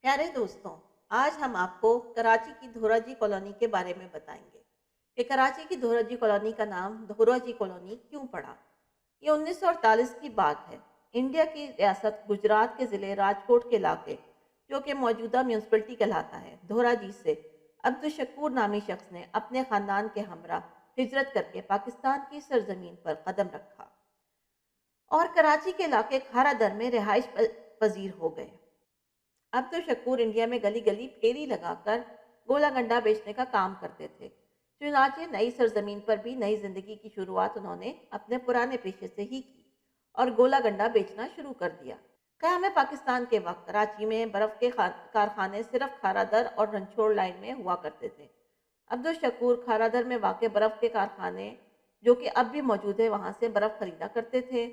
प्यारे दोस्तों, आज हम आपको कराची की धोराजी कॉलोनी के बारे में बताएंगे कि कराची की धोराजी कॉलोनी का नाम धोराजी कॉलोनी क्यों पड़ा। ये 1948 की बात है। इंडिया की रियासत गुजरात के ज़िले राजकोट के इलाके, जो कि मौजूदा म्यूनसिपलिटी कहलाता है, धोराजी से अब्दुल शकूर नामी शख्स ने अपने ख़ानदान के हमरा हिजरत करके पाकिस्तान की सरजमीन पर कदम रखा और कराची के इलाके खारा दर में रिहाइश पजीर हो गए। अब तो शकूर इंडिया में गली गली फेरी लगाकर गोला गंडा बेचने का काम करते थे। चुनाचे नई सरजमीन पर भी नई जिंदगी की शुरुआत उन्होंने अपने पुराने पेशे से ही की और गोला गंडा बेचना शुरू कर दिया। क़याम पाकिस्तान के वक्त कराची में बर्फ के कारखाने सिर्फ खारादर और रंछोड़ लाइन में हुआ करते थे। अब्दुल शकूर खारादर में वाक़ बर्फ के कारखाने, जो कि अब भी मौजूद है, वहां से बर्फ खरीदा करते थे।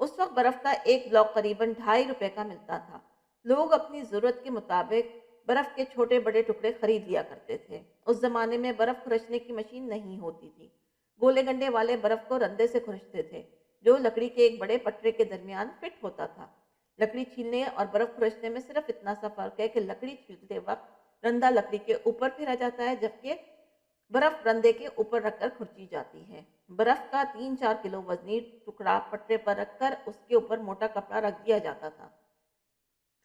उस वक्त बर्फ का एक ब्लॉक करीबन ₹2.5 का मिलता था। लोग अपनी ज़रूरत के मुताबिक बर्फ़ के छोटे बड़े टुकड़े खरीद लिया करते थे। उस ज़माने में बर्फ़ खुरचने की मशीन नहीं होती थी। गोले गंडे वाले बर्फ़ को रंदे से खुरचते थे, जो लकड़ी के एक बड़े पटरे के दरमियान फिट होता था। लकड़ी छीलने और बर्फ़ खुरचने में सिर्फ इतना सा फ़र्क है कि लकड़ी छीलते वक्त रंदा लकड़ी के ऊपर फेरा जाता है, जबकि बर्फ़ रंदे के ऊपर रखकर खुरची जाती है। बर्फ़ का 3-4 किलो वजनी टुकड़ा पटरे पर रखकर उसके ऊपर मोटा कपड़ा रख दिया जाता था।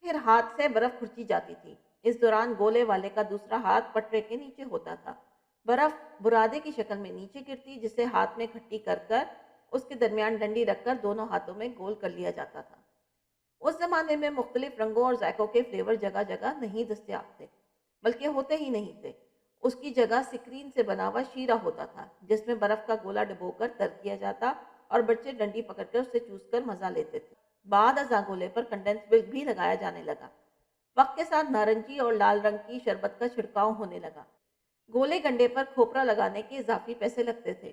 फिर हाथ से बर्फ खुरची जाती थी। इस दौरान गोले वाले का दूसरा हाथ पटरे के नीचे होता था। बर्फ बुरादे की शक्ल में नीचे गिरती, जिसे हाथ में इकट्ठी कर कर उसके दरमियान डंडी रखकर दोनों हाथों में गोल कर लिया जाता था। उस जमाने में मुख्तलिफ रंगों और जायकों के फ्लेवर जगह जगह नहीं दस्तियाब थे, बल्कि होते ही नहीं थे। उसकी जगह स्क्रीन से बना हुआ शीरा होता था, जिसमें बर्फ का गोला डुबोकर तर किया जाता और बच्चे डंडी पकड़कर उसे चूसकर मजा लेते थे। बाद अज़ां गोले पर कंडेंस मिल्क भी लगाया जाने लगा। वक्त के साथ नारंगी और लाल रंग की शरबत का छिड़काव होने लगा। गोले गंडे पर खोपरा लगाने के इजाफी पैसे लगते थे।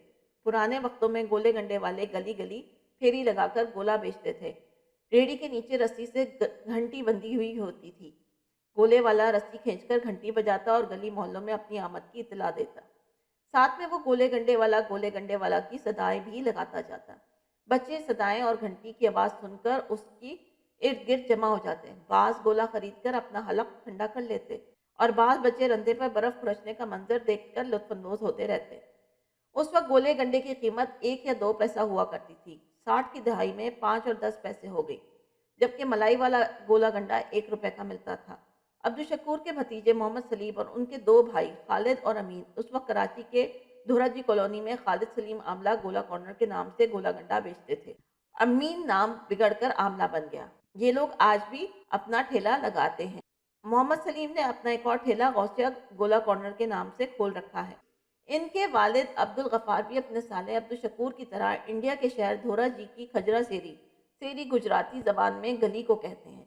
पुराने वक्तों में गोले गंडे वाले गली गली फेरी लगाकर गोला बेचते थे। रेडी के नीचे रस्सी से घंटी बंधी हुई होती थी। गोले वाला रस्सी खींचकर घंटी बजाता और गली मोहल्लों में अपनी आमद की इतला देता। साथ में वो गोले गंडे वाला की सदाएं भी लगाता जाता। बच्चे सदाएं और घंटी की आवाज़ सुनकर उसकी इर्द गिर्द जमा हो जाते। बाज गोला खरीद कर अपना हलक ठंडा कर लेते और बाज बच्चे रंधे पर बर्फ खुरचने का मंजर देखकर लुत्फानंदोज होते रहते। उस वक्त गोले गंडे की कीमत 1 या 2 पैसा हुआ करती थी। 60 की दहाई में 5 और 10 पैसे हो गई, जबकि मलाई वाला गोला गंडा ₹1 का मिलता था। अब्दुल शकूर के भतीजे मोहम्मद सलीम और उनके 2 भाई खालिद और अमीन उस वक्त कराची के धोराजी कॉलोनी में खालिद सलीम आमला गोला कॉर्नर के नाम से गोला गंडा बेचते थे। अमीन नाम बिगड़कर आमला बन गया। ये लोग आज भी अपना ठेला लगाते हैं। मोहम्मद सलीम ने अपना एक और ठेला गौसिया गोला कॉर्नर के नाम से खोल रखा है। इनके वालिद अब्दुल गफ्फार भी अपने साले अब्दुल शकूर की तरह इंडिया के शहर धोराजी की खजरा सेरी, सेरी गुजराती जबान में गली को कहते हैं,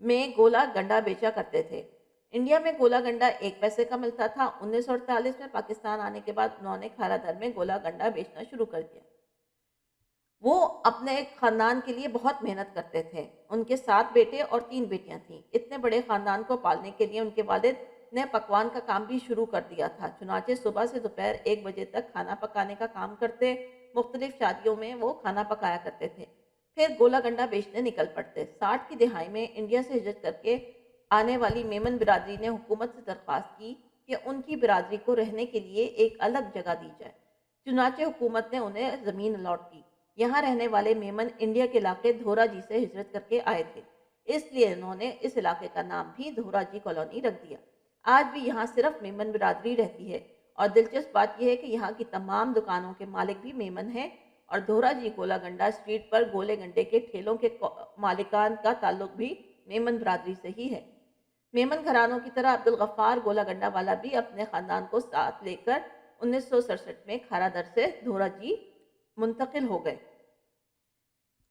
में गोला गंडा बेचा करते थे। इंडिया में गोला गंडा 1 पैसे का मिलता था। 1948 में पाकिस्तान आने के बाद उन्होंने खारा दर में गोला गंडा बेचना शुरू कर दिया। वो अपने खानदान के लिए बहुत मेहनत करते थे। उनके 7 बेटे और 3 बेटियां थीं। इतने बड़े खानदान को पालने के लिए उनके वालिद ने पकवान का काम भी शुरू कर दिया था। चुनाचे सुबह से दोपहर 1 बजे तक खाना पकाने का काम करते। मुख्तलिफ शादियों में वो खाना पकाया करते थे, फिर गोला गंडा बेचने निकल पड़ते। 60 की दिहाई में इंडिया से हिजरत करके आने वाली मेमन बिरादरी ने हुकूमत से दरख्वास्त की कि उनकी बिरादरी को रहने के लिए एक अलग जगह दी जाए। चुनाचे हुकूमत ने उन्हें ज़मीन अलॉट की। यहाँ रहने वाले मेमन इंडिया के इलाके धोराजी से हिजरत करके आए थे, इसलिए उन्होंने इस इलाके का नाम भी धोराजी कॉलोनी रख दिया। आज भी यहाँ सिर्फ मेमन बिरादरी रहती है और दिलचस्प बात यह है कि यहाँ की तमाम दुकानों के मालिक भी मेमन हैं और धोराजी गोला गंडा स्ट्रीट पर गोले गंडे के ठेलों के मालिकान का ताल्लुक भी मेमन बिरादरी से ही है। मेमन घरानों की तरह अब्दुल गफ्फार गोला गंडा वाला भी अपने ख़ानदान को साथ लेकर 1967 में खारादर से धोराजी मुंतकिल हो गए।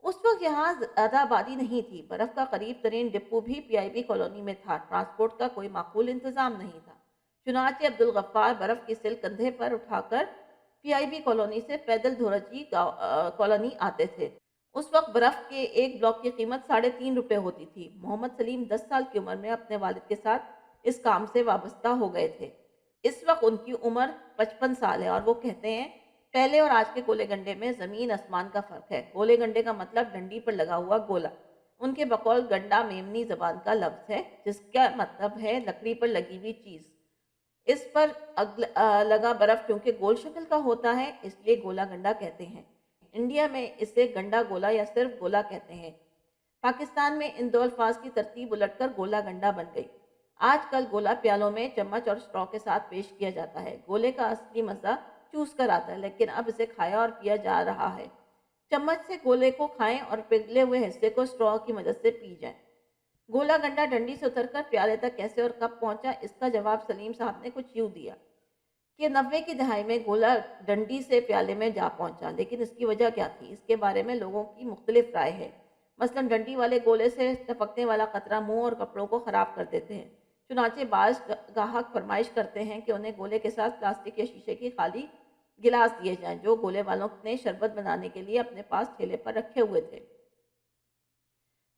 उस वक्त यहाँ ज़्यादा आबादी नहीं थी। बर्फ़ का करीब तरीन डिपो भी पीआईबी कॉलोनी में था। ट्रांसपोर्ट का कोई माकूल इंतज़ाम नहीं था। चुनाचे अब्दुल गफ्फार बर्फ़ की सिल कंधे पर उठाकर पीआईबी कॉलोनी से पैदल धोराजी कॉलोनी आते थे। उस वक्त बर्फ़ के एक ब्लॉक की कीमत ₹3.5 होती थी। मोहम्मद सलीम 10 साल की उम्र में अपने वालिद के साथ इस काम से वाबस्ता हो गए थे। इस वक्त उनकी उम्र 55 साल है और वो कहते हैं, पहले और आज के गोले गंडे में ज़मीन आसमान का फ़र्क है। गोले गंडे का मतलब डंडी पर लगा हुआ गोला। ان کے بقول گنڈا میمنی زبان کا لفظ ہے جس کا مطلب ہے لکڑی پر لگی ہوئی چیز۔ اس پر لگا برف کیونکہ گول شکل کا ہوتا ہے اس لیے گولا گنڈا کہتے ہیں۔ انڈیا میں اسے گنڈا گولا یا صرف گولا کہتے ہیں۔ پاکستان میں ان دو الفاظ کی ترتیب الٹ کر گولا گنڈا بن گئی۔ آج کل گولا پیالوں میں چمچ اور اسٹرا کے ساتھ پیش کیا جاتا ہے۔ گولے کا اصلی مزہ چوس کر آتا ہے لیکن اب اسے کھایا اور پیا جا رہا ہے۔ چمچ سے گولے کو کھائیں اور پگھلے ہوئے حصے کو اسٹرا کی مدد سے پی جائیں۔ گولا گنڈا ڈنڈی سے اتر کر پیالے تک کیسے اور کب پہنچا، اس کا جواب سلیم صاحب نے کچھ یوں دیا کہ 90 کی دہائی میں گولا ڈنڈی سے پیالے میں جا پہنچا، لیکن اس کی وجہ کیا تھی اس کے بارے میں لوگوں کی مختلف رائے ہے۔ مثلا ڈنڈی والے گولے سے ٹپکنے والا قطرہ منہ اور کپڑوں کو خراب کر دیتے ہیں، چنانچہ بعض گاہک فرمائش کرتے ہیں کہ انہیں گولے کے ساتھ پلاسٹک یا شیشے کی خالی گلاس دیے جائیں جو گولے والوں نے شربت بنانے کے لیے اپنے پاس ٹھیلے پر رکھے ہوئے تھے۔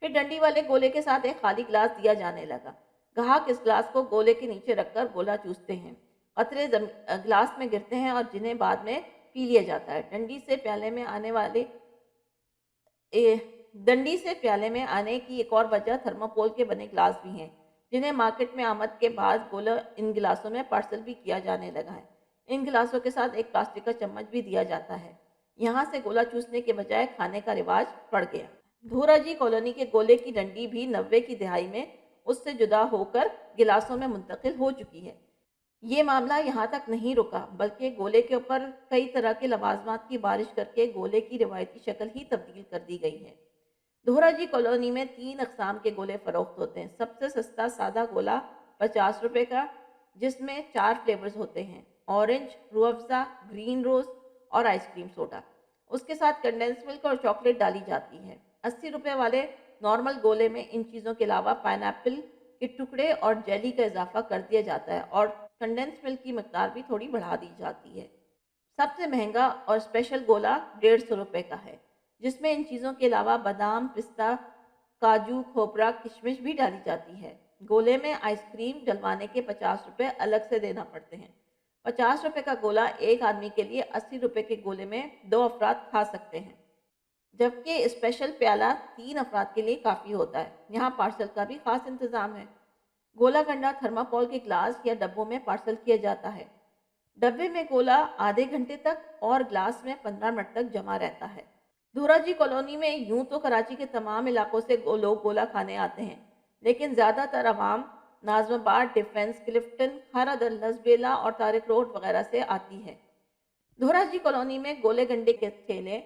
پھر ڈنڈی والے گولے کے ساتھ ایک خالی گلاس دیا جانے لگا۔ گاہک اس گلاس کو گولے کے نیچے رکھ کر گولا چوستے ہیں، قطرے گلاس میں گرتے ہیں اور جنہیں بعد میں پی لیا جاتا ہے۔ ڈنڈی سے پیالے میں آنے کی ایک اور وجہ تھرموکول کے بنے گلاس بھی ہیں جنہیں مارکیٹ میں آمد کے بعد گولا ان گلاسوں میں پارسل بھی کیا جانے لگا ہے۔ ان گلاسوں کے ساتھ ایک پلاسٹک کا چمچ بھی دیا جاتا ہے۔ یہاں سے گولا چوسنے کے بجائے کھانے کا رواج پڑ گیا۔ دھورا جی کالونی کے گولے کی ڈنڈی بھی 90 کی دہائی میں اس سے جدا ہو کر گلاسوں میں منتقل ہو چکی ہے۔ یہ معاملہ یہاں تک نہیں رکا بلکہ گولے کے اوپر کئی طرح کے لوازمات کی بارش کر کے گولے کی روایتی شکل ہی تبدیل کر دی گئی ہے۔ دھورا جی کالونی میں 3 اقسام کے گولے فروخت ہوتے ہیں۔ سب سے سستا سادہ گولا 50 روپے کا جس میں 4 فلیورز ہوتے ہیں، اورنج، روح افزا، گرین روز اور آئس کریم سوڈا۔ اس کے ساتھ کنڈینس ملک اور چاکلیٹ ڈالی جاتی ہے۔ 80 روپے والے نارمل گولے میں ان چیزوں کے علاوہ پائن ایپل کے ٹکڑے اور جیلی کا اضافہ کر دیا جاتا ہے اور کنڈینس ملک کی مقدار بھی تھوڑی بڑھا دی جاتی ہے۔ سب سے مہنگا اور اسپیشل گولا 150 روپے کا ہے جس میں ان چیزوں کے علاوہ بادام، پستہ، کاجو، کھوپرا، کشمش بھی ڈالی جاتی ہے۔ گولے میں آئس کریم ڈلوانے کے 50 روپے الگ سے دینا پڑتے ہیں۔ 50 روپے کا گولا ایک آدمی کے لیے 80 روپے کے گولے میں 2 افراد کھا سکتے ہیں، جبکہ اسپیشل پیالہ 3 افراد کے لیے کافی ہوتا ہے۔ یہاں پارسل کا بھی خاص انتظام ہے۔ گولا گنڈا تھرماکول کے گلاس یا ڈبوں میں پارسل کیا جاتا ہے۔ ڈبے میں گولا آدھے گھنٹے تک اور گلاس میں 15 منٹ تک جمع رہتا ہے۔ دھورا جی کالونی میں یوں تو کراچی کے تمام علاقوں سے لوگ گولا کھانے آتے ہیں، لیکن زیادہ تر عوام ناظم آباد، ڈیفنس، کلفٹن، کھارا لسبیلا اور طارق روڈ وغیرہ سے آتی ہے۔ دھورا جی کالونی میں گولے گنڈے کے ٹھیلے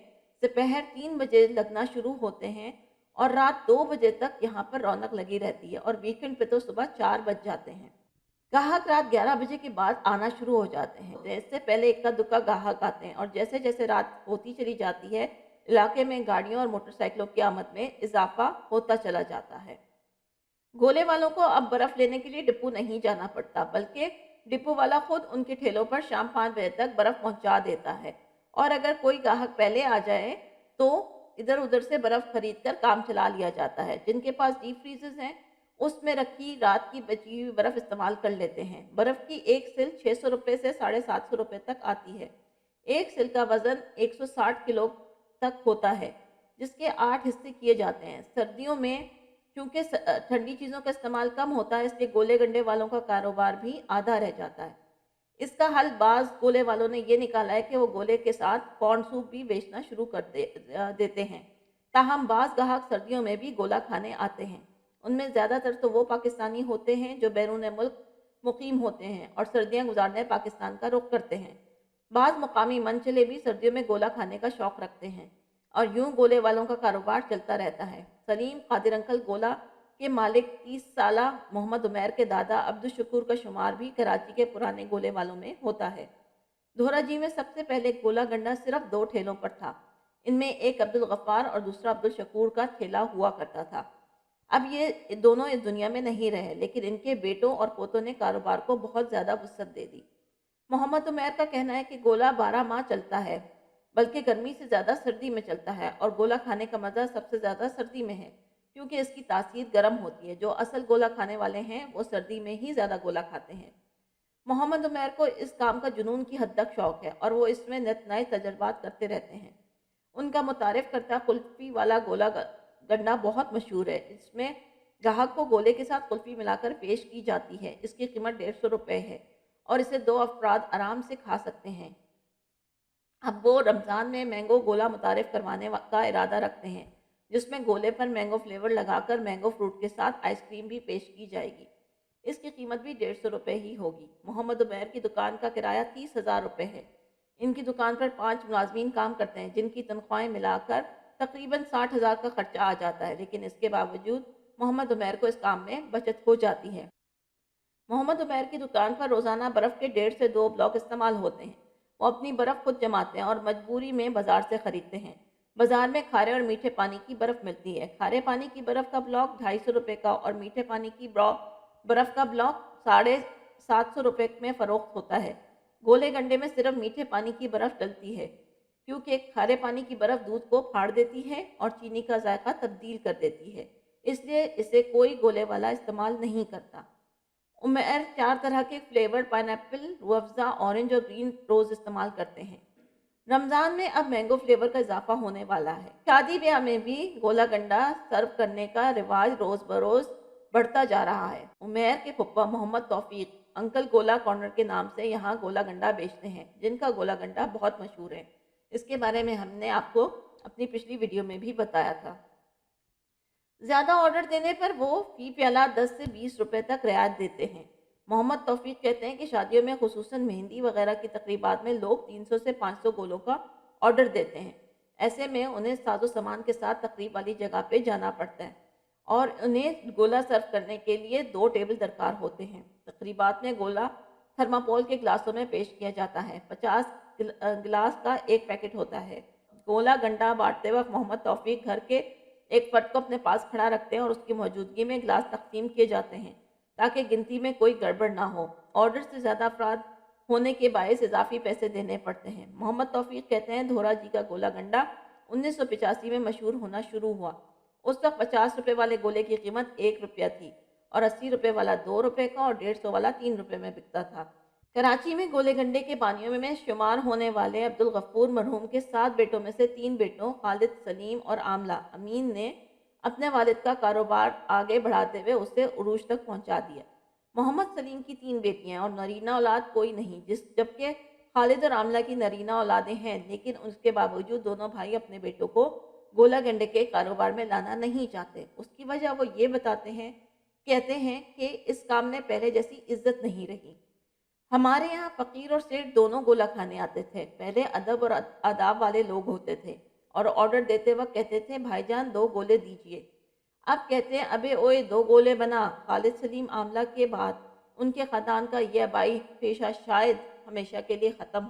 دوپہر 3 بجے لگنا شروع ہوتے ہیں اور رات 2 بجے تک یہاں پر رونق لگی رہتی ہے، اور ویکنڈ پہ تو صبح 4 بج جاتے ہیں۔ گاہک رات 11 بجے کے بعد آنا شروع ہو جاتے ہیں۔ جیسے پہلے اکا دکا گاہک آتے ہیں اور جیسے جیسے رات ہوتی چلی جاتی ہے علاقے میں گاڑیوں اور موٹر سائیکلوں کی آمد میں اضافہ ہوتا چلا جاتا ہے۔ گولے والوں کو اب برف لینے کے لیے ڈپو نہیں جانا پڑتا بلکہ ڈپو والا خود ان کے ٹھیلوں پر شام 5 بجے تک برف پہنچا دیتا ہے، اور اگر کوئی گاہک پہلے آ جائے تو ادھر ادھر سے برف خرید کر کام چلا لیا جاتا ہے۔ جن کے پاس ڈیپ فریزرز ہیں اس میں رکھی رات کی بچی ہوئی برف استعمال کر لیتے ہیں۔ برف کی ایک سل 600 روپے سے 750 روپے تک آتی ہے۔ ایک سل کا وزن 160 کلو تک ہوتا ہے جس کے 8 حصے کیے جاتے ہیں۔ سردیوں میں چونکہ ٹھنڈی چیزوں کا استعمال کم ہوتا ہے اس لیے گولے گنڈے والوں کا کاروبار بھی آدھا رہ جاتا ہے۔ اس کا حل بعض گولے والوں نے یہ نکالا ہے کہ وہ گولے کے ساتھ کارن سوپ بھی بیچنا شروع کر دیتے ہیں۔ تاہم بعض گاہک سردیوں میں بھی گولا کھانے آتے ہیں۔ ان میں زیادہ تر تو وہ پاکستانی ہوتے ہیں جو بیرون ملک مقیم ہوتے ہیں اور سردیاں گزارنے پاکستان کا رخ کرتے ہیں۔ بعض مقامی من چلے بھی سردیوں میں گولا کھانے کا شوق رکھتے ہیں اور یوں گولے والوں کا کاروبار چلتا رہتا ہے۔ سلیم قادر انکل گولا کے مالک 30 سالہ محمد عمیر کے دادا عبدالشکور کا شمار بھی کراچی کے پرانے گولے والوں میں ہوتا ہے۔ دھورا جی میں سب سے پہلے گولا گنڈا صرف 2 ٹھیلوں پر تھا۔ ان میں ایک عبدالغفار اور دوسرا عبدالشکور کا ٹھیلا ہوا کرتا تھا۔ اب یہ دونوں اس دنیا میں نہیں رہے لیکن ان کے بیٹوں اور پوتوں نے کاروبار کو بہت زیادہ وسعت دے دی۔ محمد عمیر کا کہنا ہے کہ گولا 12 ماہ چلتا ہے بلکہ گرمی سے زیادہ سردی میں چلتا ہے، اور گولا کھانے کا مزہ سب سے زیادہ سردی میں ہے کیونکہ اس کی تاثیر گرم ہوتی ہے۔ جو اصل گولا کھانے والے ہیں وہ سردی میں ہی زیادہ گولا کھاتے ہیں۔ محمد عمیر کو اس کام کا جنون کی حد تک شوق ہے اور وہ اس میں نت نئے تجربات کرتے رہتے ہیں۔ ان کا متعارف کرتا کلفی والا गंडा बहुत मशहूर है। इसमें ग्राहक को गोले के साथ कुल्फी मिलाकर पेश की जाती है। इसकी कीमत 150 रुपये है और इसे 2 अफराद आराम से खा सकते हैं। अब वो रमज़ान में मैंगो गोला मुतारिफ करवाने का इरादा रखते हैं, जिसमें गोले पर मैंगो फ्लेवर लगाकर मैंगो फ्रूट के साथ आइसक्रीम भी पेश की जाएगी। इसकी कीमत भी 150 रुपये ही होगी। मोहम्मद उमैर की दुकान का किराया 30,000 रुपये है। इनकी दुकान पर 5 मुलाजमीन काम करते हैं, जिनकी तनख्वाहें मिलाकर तकरीबन 60,000 का खर्चा आ जाता है, लेकिन इसके बावजूद मोहम्मद उमैर को इस काम में बचत हो जाती है। मोहम्मद उमैर की दुकान पर रोज़ाना बर्फ़ के 1.5 से 2 ब्लॉक इस्तेमाल होते हैं। वो अपनी बर्फ़ खुद जमाते हैं और मजबूरी में बाज़ार से ख़रीदते हैं। बाज़ार में खारे और मीठे पानी की बर्फ़ मिलती है। खारे पानी की बर्फ़ का ब्लॉक 250 रुपये का और मीठे पानी की बर्फ़ का ब्लॉक 750 रुपये में फ़रोख्त होता है। गोले गंडे में सिर्फ मीठे पानी की बर्फ़ डलती है, क्योंकि खारे पानी की बर्फ़ दूध को फाड़ देती है और चीनी का जायका तब्दील कर देती है, इसलिए इसे कोई गोले वाला इस्तेमाल नहीं करता। उमैर 4 तरह के flavoured pineapple, Rooh Afza, orange और ग्रीन रोज़ इस्तेमाल करते हैं। रमज़ान में अब मैंगो फ्लेवर का इजाफा होने वाला है। शादी ब्याह में भी गोला गंडा सर्व करने का रिवाज रोज़ बरोज़ बढ़ता जा रहा है। उमैर के फुप्पा मोहम्मद तौफीक अंकल गोला कॉर्नर के नाम से यहाँ गोला गंडा बेचते हैं, जिनका गोला गंडा बहुत मशहूर है। इसके बारे में हमने आपको अपनी पिछली वीडियो में भी बताया था। ज़्यादा ऑर्डर देने पर वो फ़ी प्याला 10 से 20 रुपए तक रियायत देते हैं। मोहम्मद तौफीक कहते हैं कि शादियों में खुसूसन मेहंदी वगैरह की तकरीबात में लोग 300 से 500 गोलों का ऑर्डर देते हैं। ऐसे में उन्हें साजो सामान के साथ तकरीब वाली जगह पे जाना पड़ता है और उन्हें गोला सर्व करने के लिए 2 टेबल दरकार होते हैं। तकरीबात में गोला थर्माकोल के गिलासों में पेश किया जाता है। 50 गिलास का एक पैकेट होता है। गोला गंडा बांटते वक्त मोहम्मद तौफीक घर के एक फर्द को अपने पास खड़ा रखते हैं और उसकी मौजूदगी में गिलास तकसीम किए जाते हैं, ताकि गिनती में कोई गड़बड़ ना हो। ऑर्डर से ज़्यादा अफराद होने के बायस इजाफी पैसे देने पड़ते हैं। मोहम्मद तौफीक कहते हैं, धोरा जी का गोला गंडा 1985 में मशहूर होना शुरू हुआ। उस वक्त 50 रुपये वाले गोले की कीमत 1 रुपया थी और 80 रुपये वाला 2 रुपये का और 150 वाला 3 रुपये में बिकता था। कराची में गोले गंडे के बानियों में शुमार होने वाले अब्दुल गफूर मरहूम के 7 बेटों में से 3 बेटों खालिद, सलीम और आमला अमीन ने अपने वालिद का कारोबार आगे बढ़ाते हुए उसे उरूज तक पहुंचा दिया। मोहम्मद सलीम की 3 बेटियां और नरीना औलाद कोई नहीं, जबकि खालिद और आमला की नरीना औलादें हैं, लेकिन उसके बावजूद दोनों भाई अपने बेटों को गोला गंडे के कारोबार में लाना नहीं चाहते। उसकी वजह वो ये कहते हैं कि इस काम में पहले जैसी इज्जत नहीं रही। हमारे यहाँ फ़कीर और सेठ दोनों गोला खाने आते थे। पहले अदब और आदाब वाले लोग होते थे और ऑर्डर देते वक्त कहते थे, भाईजान 2 गोले दीजिए। अब कहते हैं, अबे ओए 2 गोले बना। खालिद, सलीम, आमला के बाद उनके ख़ानदान का यह आबाई पेशा शायद हमेशा के लिए ख़त्म